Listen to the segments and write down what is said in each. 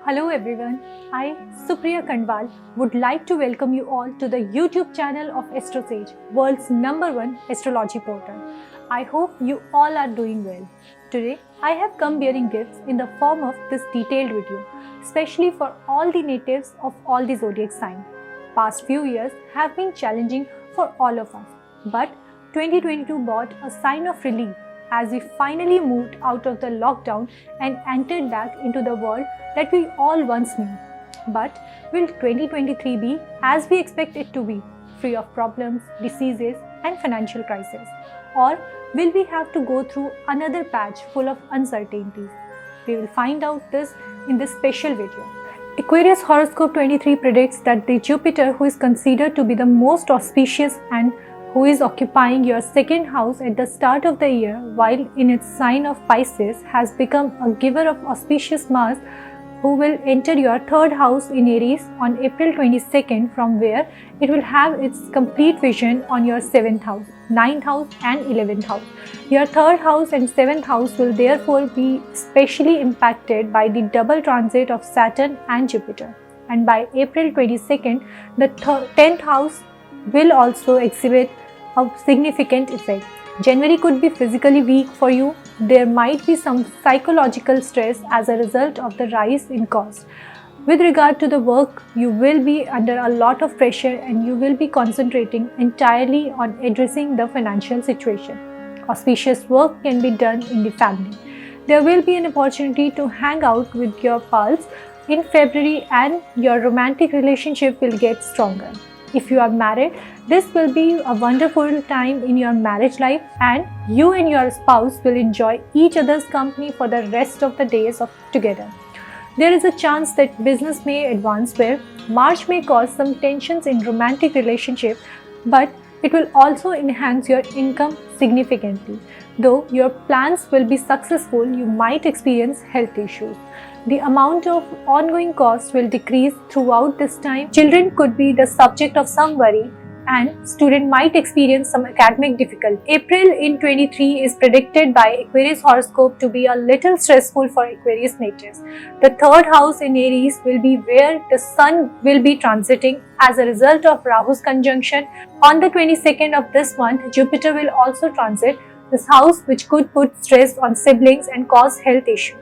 Hello everyone, I, Supriya Kandwal, would like to welcome you all to the YouTube channel of AstroSage, world's #1 astrology portal. I hope you all are doing well. Today, I have come bearing gifts in the form of this detailed video, especially for all the natives of all the zodiac signs. Past few years have been challenging for all of us, but 2022 brought a sign of relief as we finally moved out of the lockdown and entered back into the world that we all once knew. But will 2023 be as we expect it to be, free of problems, diseases and financial crisis? Or will we have to go through another patch full of uncertainties? We will find out this in this special video. Aquarius Horoscope 23 predicts that the Jupiter, who is considered to be the most auspicious and who is occupying your second house at the start of the year while in its sign of Pisces, has become a giver of auspicious Mars who will enter your third house in Aries on April 22nd, from where it will have its complete vision on your 7th house, 9th house and 11th house. Your third house and 7th house will therefore be specially impacted by the double transit of Saturn and Jupiter. And by April 22nd, the 10th house will also exhibit a significant effect. January could be physically weak for you. There might be some psychological stress as a result of the rise in cost. With regard to the work, you will be under a lot of pressure and you will be concentrating entirely on addressing the financial situation. Auspicious work can be done in the family. There will be an opportunity to hang out with your pals in February and your romantic relationship will get stronger. If you are married, this will be a wonderful time in your marriage life and you and your spouse will enjoy each other's company for the rest of the days together. There is a chance that business may advance well. March may cause some tensions in romantic relationship, but it will also enhance your income significantly. Though your plans will be successful, you might experience health issues. The amount of ongoing costs will decrease throughout this time. Children could be the subject of some worry and student might experience some academic difficulty. April in 23 is predicted by Aquarius Horoscope to be a little stressful for Aquarius natives. The third house in Aries will be where the Sun will be transiting as a result of Rahu's conjunction. On the 22nd of this month, Jupiter will also transit this house, which could put stress on siblings and cause health issues.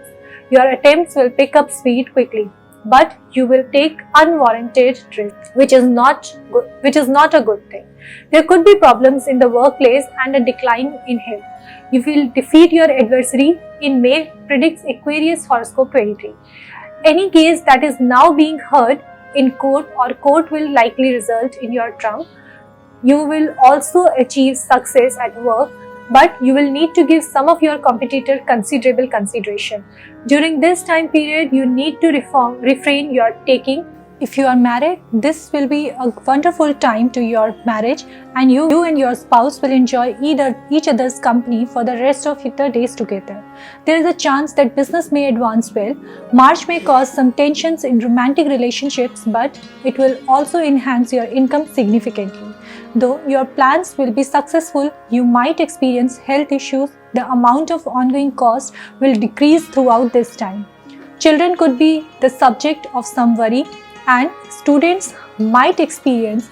Your attempts will pick up speed quickly, but you will take unwarranted risks, which is not a good thing. There could be problems in the workplace and a decline in health. You will defeat your adversary in May, predicts Aquarius Horoscope 23. Any case that is now being heard in court or court will likely result in your trump. You will also achieve success at work, but you will need to give some of your competitors considerable consideration. During this time period, you need to refrain your taking. If you are married, this will be a wonderful time to your marriage and you and your spouse will enjoy each other's company for the rest of the days together. There is a chance that business may advance well. March may cause some tensions in romantic relationships, but it will also enhance your income significantly. Though your plans will be successful, you might experience health issues. The amount of ongoing cost will decrease throughout this time. Children could be the subject of some worry and students might experience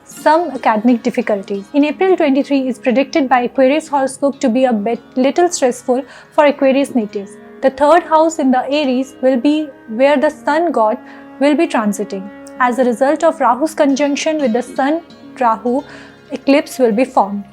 some academic difficulties. In April 23 is predicted by Aquarius Horoscope to be a little stressful for Aquarius natives. The third house in the Aries will be where the Sun God will be transiting. As a result of Rahu's conjunction with the Sun, Rahu eclipse will be formed.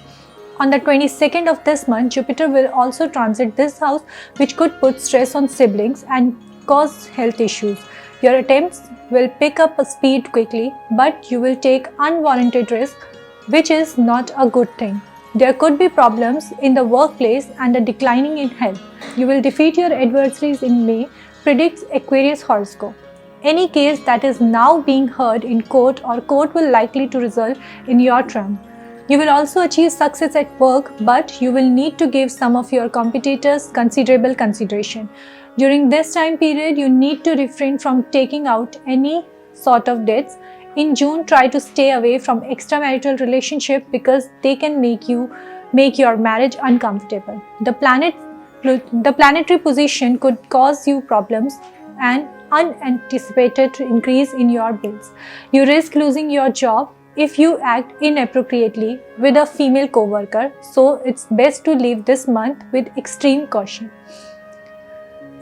On the 22nd of this month, Jupiter will also transit this house, which could put stress on siblings and cause health issues. Your attempts will pick up speed quickly, but you will take unwarranted risk, which is not a good thing. There could be problems in the workplace and a declining in health. You will defeat your adversaries in May, predicts Aquarius Horoscope. Any case that is now being heard in court or court will likely to result in your trump. You will also achieve success at work, but you will need to give some of your competitors considerable consideration. During this time period, you need to refrain from taking out any sort of debts. In June, try to stay away from extramarital relationship because they can make your marriage uncomfortable. The planetary position could cause you problems and unanticipated increase in your bills. You risk losing your job if you act inappropriately with a female co-worker, so it's best to leave this month with extreme caution.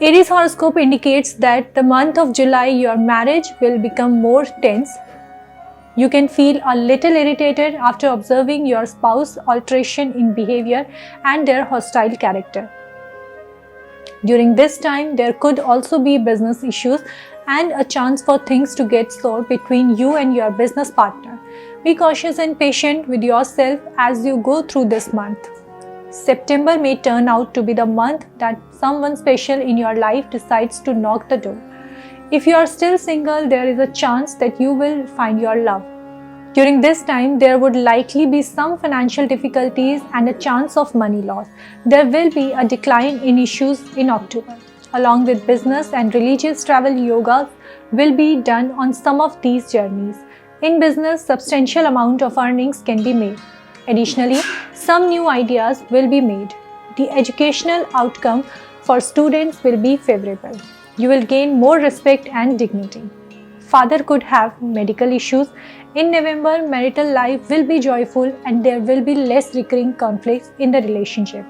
Aries horoscope indicates that the month of July your marriage will become more tense. You can feel a little irritated after observing your spouse's alteration in behavior and their hostile character. During this time, there could also be business issues and a chance for things to get sour between you and your business partner. Be cautious and patient with yourself as you go through this month. September may turn out to be the month that someone special in your life decides to knock the door. If you are still single, there is a chance that you will find your love. During this time, there would likely be some financial difficulties and a chance of money loss. There will be a decline in issues in October. Along with business and religious travel, yoga will be done on some of these journeys. In business, substantial amount of earnings can be made. Additionally, some new ideas will be made. The educational outcome for students will be favorable. You will gain more respect and dignity. Father could have medical issues. In November, marital life will be joyful and there will be less recurring conflicts in the relationship.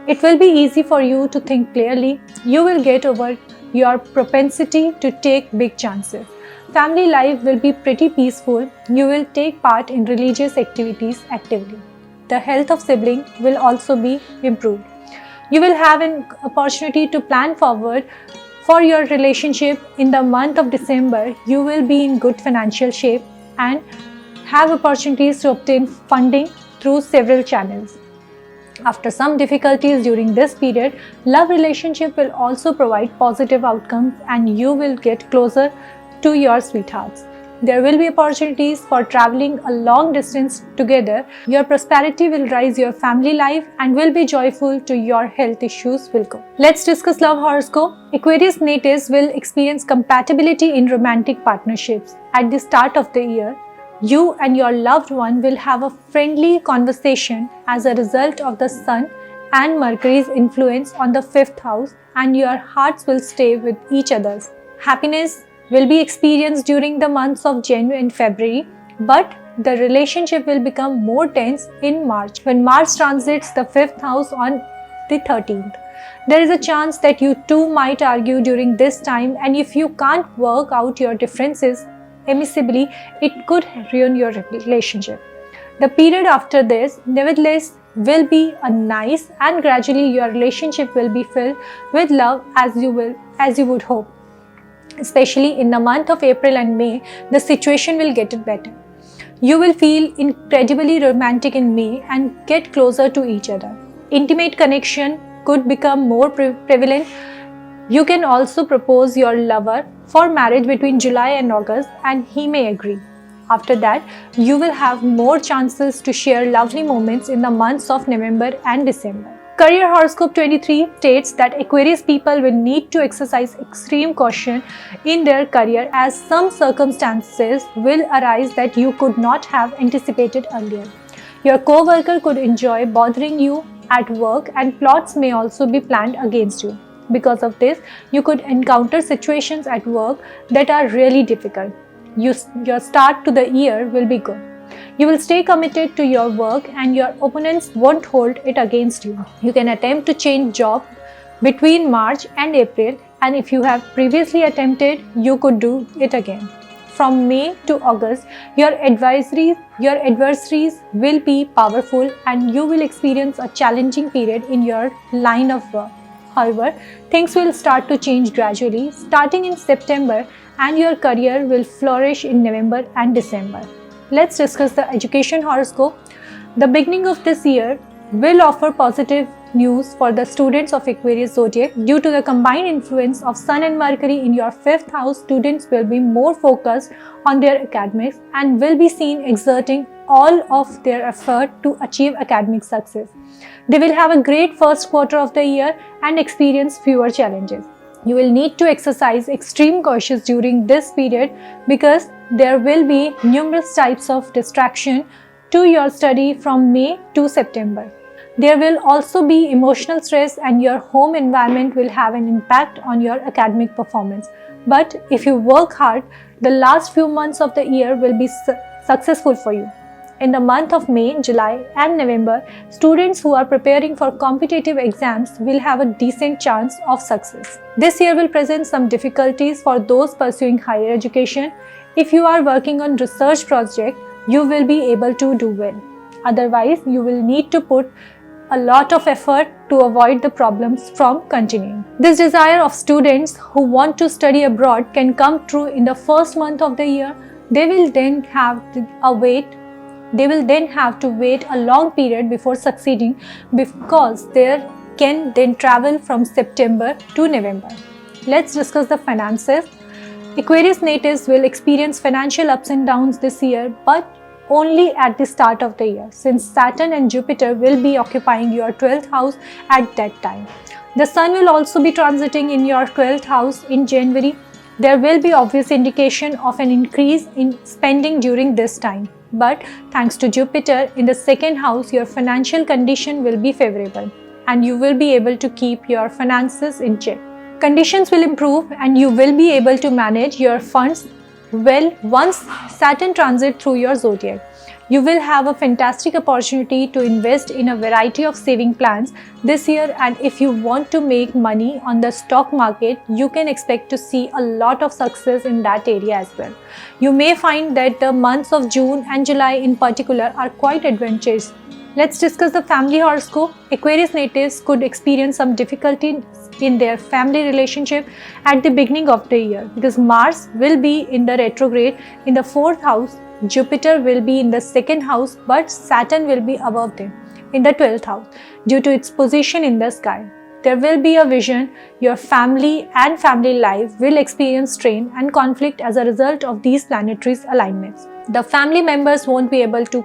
It will be easy for you to think clearly. You will get over your propensity to take big chances. Family life will be pretty peaceful. You will take part in religious activities actively. The health of siblings will also be improved. You will have an opportunity to plan forward for your relationship. In the month of December, you will be in good financial shape and have opportunities to obtain funding through several channels. After some difficulties during this period, love relationship will also provide positive outcomes and you will get closer to your sweethearts. There will be opportunities for traveling a long distance together. Your prosperity will rise, your family life and will be joyful to your health issues will go. Let's discuss love horoscope. Aquarius natives will experience compatibility in romantic partnerships. At the start of the year, you and your loved one will have a friendly conversation as a result of the Sun and Mercury's influence on the 5th house, and your hearts will stay with each other's. Happiness will be experienced during the months of January and February, but the relationship will become more tense in March when Mars transits the 5th house on the 13th. There is a chance that you two might argue during this time, and if you can't work out your differences amicably, it could ruin your relationship. The period after this, nevertheless, will be a nice, and gradually your relationship will be filled with love as you would hope. Especially in the month of April and May, the situation will get better. You will feel incredibly romantic in May and get closer to each other. Intimate connection could become more prevalent. You can also propose your lover for marriage between July and August and he may agree. After that, you will have more chances to share lovely moments in the months of November and December. Career Horoscope 23 states that Aquarius people will need to exercise extreme caution in their career as some circumstances will arise that you could not have anticipated earlier. Your co-worker could enjoy bothering you at work and plots may also be planned against you. Because of this, you could encounter situations at work that are really difficult. Your start to the year will be good. You will stay committed to your work and your opponents won't hold it against you. You can attempt to change job between March and April, and if you have previously attempted, you could do it again. From May to August, your adversaries will be powerful and you will experience a challenging period in your line of work. However, things will start to change gradually starting in September and your career will flourish in November and December. Let's discuss the education horoscope. The beginning of this year will offer positive news for the students of Aquarius zodiac. Due to the combined influence of Sun and Mercury in your 5th house, students will be more focused on their academics and will be seen exerting all of their effort to achieve academic success. They will have a great first quarter of the year and experience fewer challenges. You will need to exercise extreme caution during this period because there will be numerous types of distraction to your study from May to September. There will also be emotional stress and your home environment will have an impact on your academic performance. But if you work hard, the last few months of the year will be successful for you. In the month of May, July and November, students who are preparing for competitive exams will have a decent chance of success. This year will present some difficulties for those pursuing higher education. If you are working on research project, you will be able to do well. Otherwise, you will need to put a lot of effort to avoid the problems from continuing. This desire of students who want to study abroad can come true in the first month of the year. They will then have to wait a long period before succeeding, because they can then travel from September to November. Let's discuss the finances. Aquarius natives will experience financial ups and downs this year, but only at the start of the year, since Saturn and Jupiter will be occupying your 12th house at that time. The Sun will also be transiting in your 12th house in January. There will be obvious indication of an increase in spending during this time. But thanks to Jupiter in the second house, your financial condition will be favorable and you will be able to keep your finances in check. Conditions will improve and you will be able to manage your funds well once Saturn transit through your zodiac. You will have a fantastic opportunity to invest in a variety of saving plans this year, and if you want to make money on the stock market, you can expect to see a lot of success in that area as well. You may find that the months of June and July in particular are quite adventurous. Let's discuss the family horoscope. Aquarius natives could experience some difficulty in their family relationship at the beginning of the year, because Mars will be in the retrograde in the 4th house, Jupiter will be in the 2nd house, but Saturn will be above them in the 12th house due to its position in the sky. There will be a vision. Your family and family life will experience strain and conflict as a result of these planetary alignments. The family members won't be able to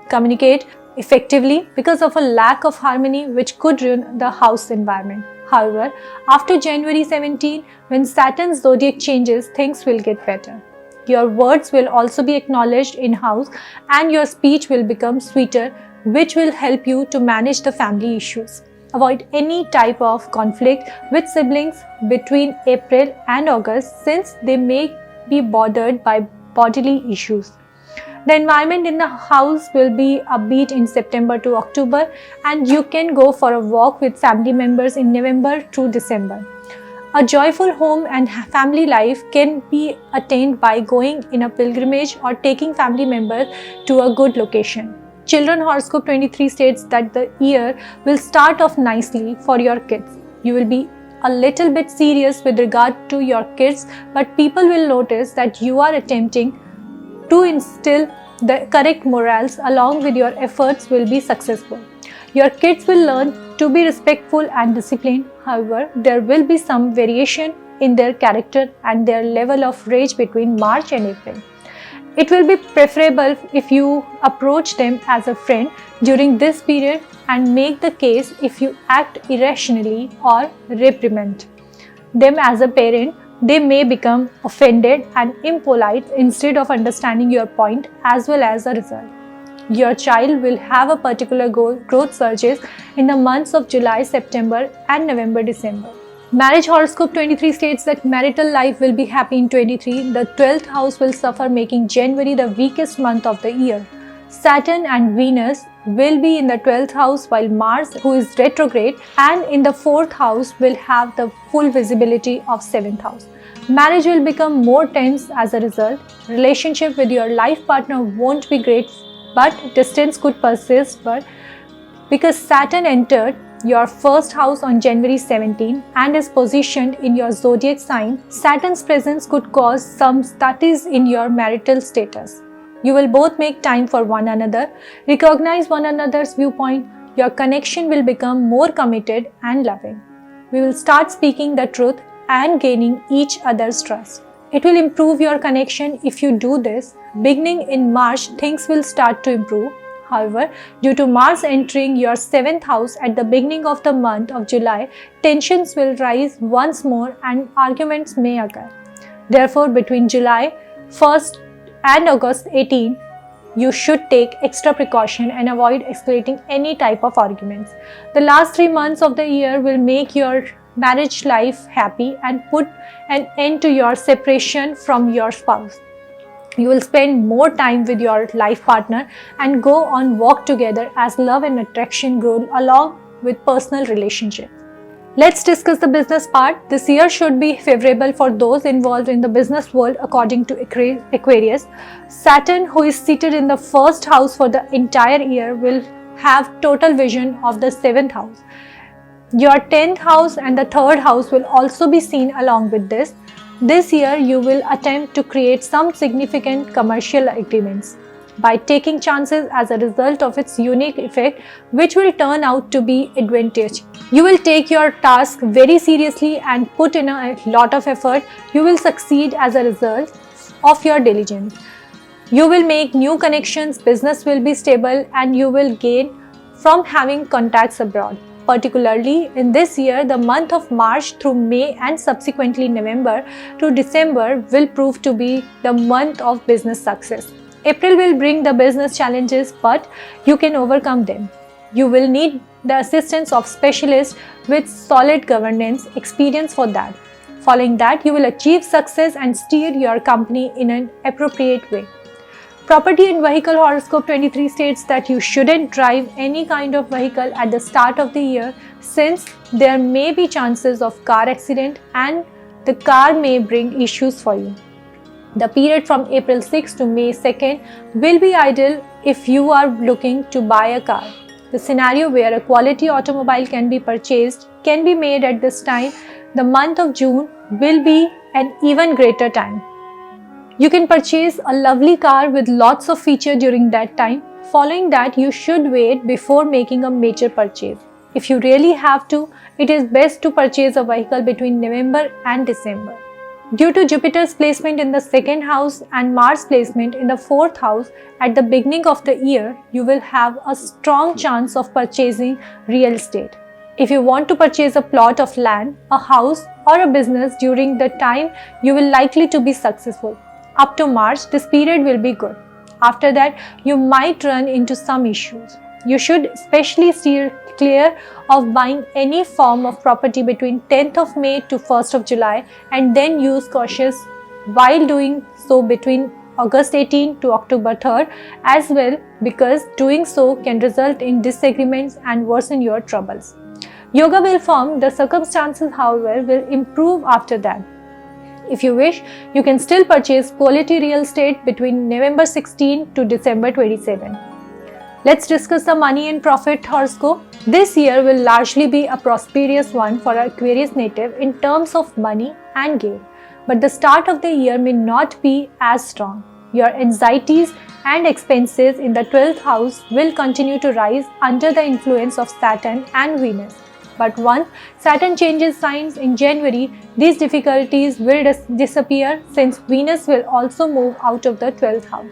communicate effectively because of a lack of harmony, which could ruin the house environment. However, after January 17, when Saturn's zodiac changes, things will get better. Your words will also be acknowledged in-house and your speech will become sweeter, which will help you to manage the family issues. Avoid any type of conflict with siblings between April and August, since they may be bothered by bodily issues. The environment in the house will be upbeat in September to October, and you can go for a walk with family members in November to December. A joyful home and family life can be attained by going in a pilgrimage or taking family members to a good location. Children Horoscope 23 states that the year will start off nicely for your kids. You will be a little bit serious with regard to your kids, but people will notice that you are attempting to instill the correct morals along with your efforts will be successful. Your kids will learn to be respectful and disciplined. However, there will be some variation in their character and their level of rage between March and April. It will be preferable if you approach them as a friend during this period and make the case if you act irrationally or reprimand them as a parent. They may become offended and impolite instead of understanding your point, as well as a result. Your child will have a particular growth surges in the months of July, September and November, December. Marriage Horoscope 23 states that marital life will be happy in 23. The 12th house will suffer, making January the weakest month of the year. Saturn and Venus will be in the 12th house, while Mars, who is retrograde and in the 4th house, will have the full visibility of 7th house. Marriage will become more tense as a result. Relationship with your life partner won't be great, but distance could persist, but because Saturn entered your 1st house on January 17 and is positioned in your zodiac sign, Saturn's presence could cause some studies in your marital status. You will both make time for one another, recognize one another's viewpoint. Your connection will become more committed and loving. We will start speaking the truth and gaining each other's trust. It will improve your connection if you do this. Beginning in March, things will start to improve. However, due to Mars entering your 7th house at the beginning of the month of July, tensions will rise once more and arguments may occur. Therefore, between July 1st and August 18, you should take extra precaution and avoid escalating any type of arguments. The last 3 months of the year will make your marriage life happy and put an end to your separation from your spouse. You will spend more time with your life partner and go on walk together as love and attraction grow along with personal relationships. Let's discuss the business part. This year should be favorable for those involved in the business world according to Aquarius. Saturn, who is seated in the first house for the entire year, will have total vision of the 7th house. Your 10th house and the 3rd house will also be seen along with this. This year, you will attempt to create some significant commercial agreements by taking chances as a result of its unique effect, which will turn out to be advantageous. You will take your task very seriously and put in a lot of effort. You will succeed as a result of your diligence. You will make new connections, business will be stable, and you will gain from having contacts abroad. Particularly in this year, the month of March through May and subsequently November to December will prove to be the month of business success. April will bring the business challenges, but you can overcome them. You will need the assistance of specialists with solid governance experience for that. Following that, you will achieve success and steer your company in an appropriate way. Property and Vehicle Horoscope 23 states that you shouldn't drive any kind of vehicle at the start of the year, since there may be chances of car accident and the car may bring issues for you. The period from April 6 to May 2nd will be ideal if you are looking to buy a car. The scenario where a quality automobile can be purchased can be made at this time. The month of June will be an even greater time. You can purchase a lovely car with lots of features during that time. Following that, you should wait before making a major purchase. If you really have to, it is best to purchase a vehicle between November and December. Due to Jupiter's placement in the 2nd house and Mars placement in the 4th house at the beginning of the year, you will have a strong chance of purchasing real estate. If you want to purchase a plot of land, a house, or a business during the time, you will likely to be successful. Up to March, this period will be good. After that, you might run into some issues. You should especially steer clear of buying any form of property between 10th of May to 1st of July, and then use cautious while doing so between August 18 to October 3rd as well, because doing so can result in disagreements and worsen your troubles. Yoga will form. The circumstances, however, will improve after that. If you wish, you can still purchase quality real estate between November 16 to December 27. Let's discuss the money and profit horoscope. This year will largely be a prosperous one for Aquarius native in terms of money and gain, but the start of the year may not be as strong. Your anxieties and expenses in the 12th house will continue to rise under the influence of Saturn and Venus. But once Saturn changes signs in January, these difficulties will disappear, since Venus will also move out of the 12th house.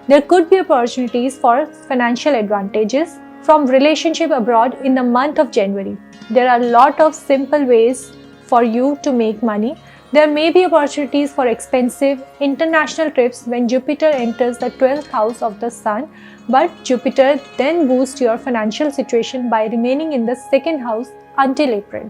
There could be opportunities for financial advantages from relationship abroad in the month of January. There are a lot of simple ways for you to make money. There may be opportunities for expensive international trips when Jupiter enters the 12th house of the Sun, but Jupiter then boosts your financial situation by remaining in the 2nd house until April.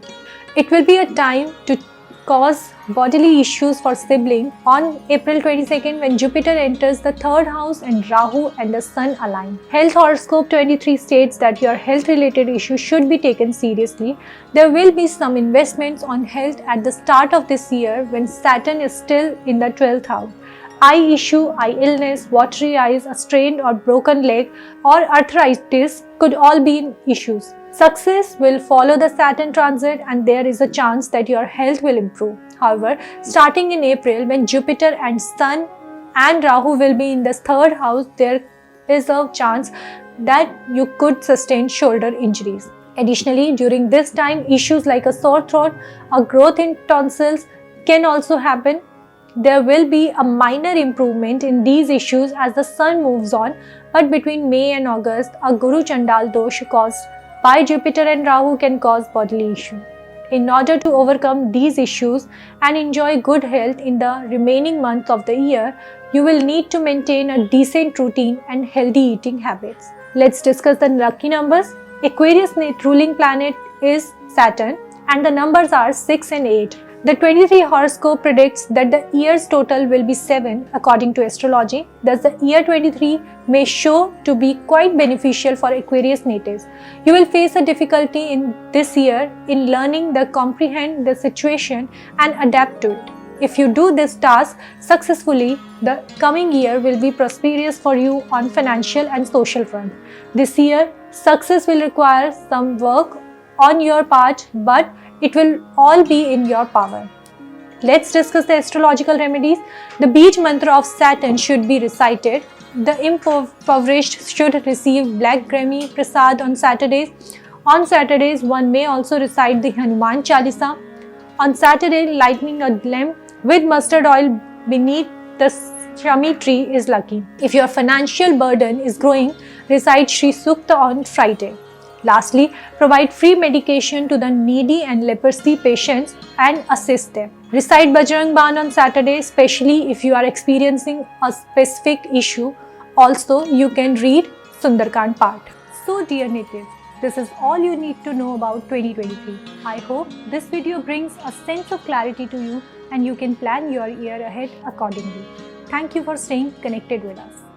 It will be a time to cause bodily issues for siblings on April 22nd when Jupiter enters the 3rd house and Rahu and the Sun align. Health Horoscope 23 states that your health related issues should be taken seriously. There will be some investments on health at the start of this year when Saturn is still in the 12th house. Eye issue, eye illness, watery eyes, a strained or broken leg, or arthritis could all be issues. Success will follow the Saturn transit, and there is a chance that your health will improve. However, starting in April, when Jupiter and Sun and Rahu will be in the 3rd house, there is a chance that you could sustain shoulder injuries. Additionally, during this time, issues like a sore throat, a growth in tonsils can also happen. There will be a minor improvement in these issues as the Sun moves on, but between May and August, a Guru Chandal dosh caused by Jupiter and Rahu can cause bodily issues. In order to overcome these issues and enjoy good health in the remaining months of the year, you will need to maintain a decent routine and healthy eating habits. Let's discuss the lucky numbers. Aquarius ruling planet is Saturn, and the numbers are 6 and 8. The 23 horoscope predicts that the year's total will be 7 according to astrology. Thus, the year 23 may show to be quite beneficial for Aquarius natives. You will face a difficulty in this year in learning to comprehend the situation and adapt to it. If you do this task successfully, the coming year will be prosperous for you on financial and social front. This year, success will require some work on your part, but it will all be in your power. Let's discuss the astrological remedies. The Bij mantra of Saturn should be recited. The impoverished should receive black grami prasad on Saturdays. On Saturdays, one may also recite the Hanuman Chalisa. On Saturday, lighting a lamp with mustard oil beneath the Shami tree is lucky. If your financial burden is growing, recite Shri Sukta on Friday. Lastly, provide free medication to the needy and leprosy patients and assist them. Recite Bajrang Ban on Saturday, especially if you are experiencing a specific issue. Also, you can read Sundarkand part. So dear natives, this is all you need to know about 2023. I hope this video brings a sense of clarity to you and you can plan your year ahead accordingly. Thank you for staying connected with us.